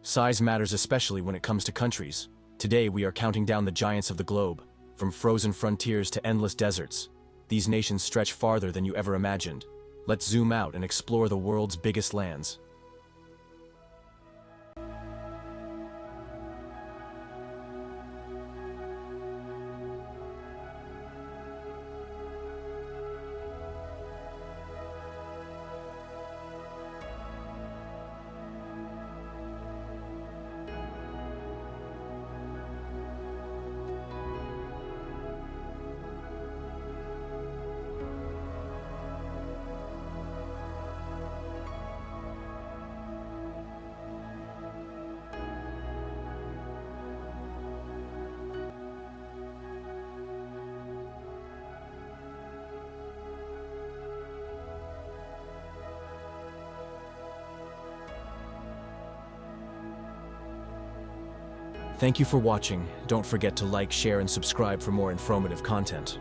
Size matters especially when it comes to countries. Today we are counting down the giants of the globe, from frozen frontiers to endless deserts. These nations stretch farther than you ever imagined. Let's zoom out and explore the world's biggest lands. Thank you for watching. Don't forget to like, share, and subscribe for more informative content.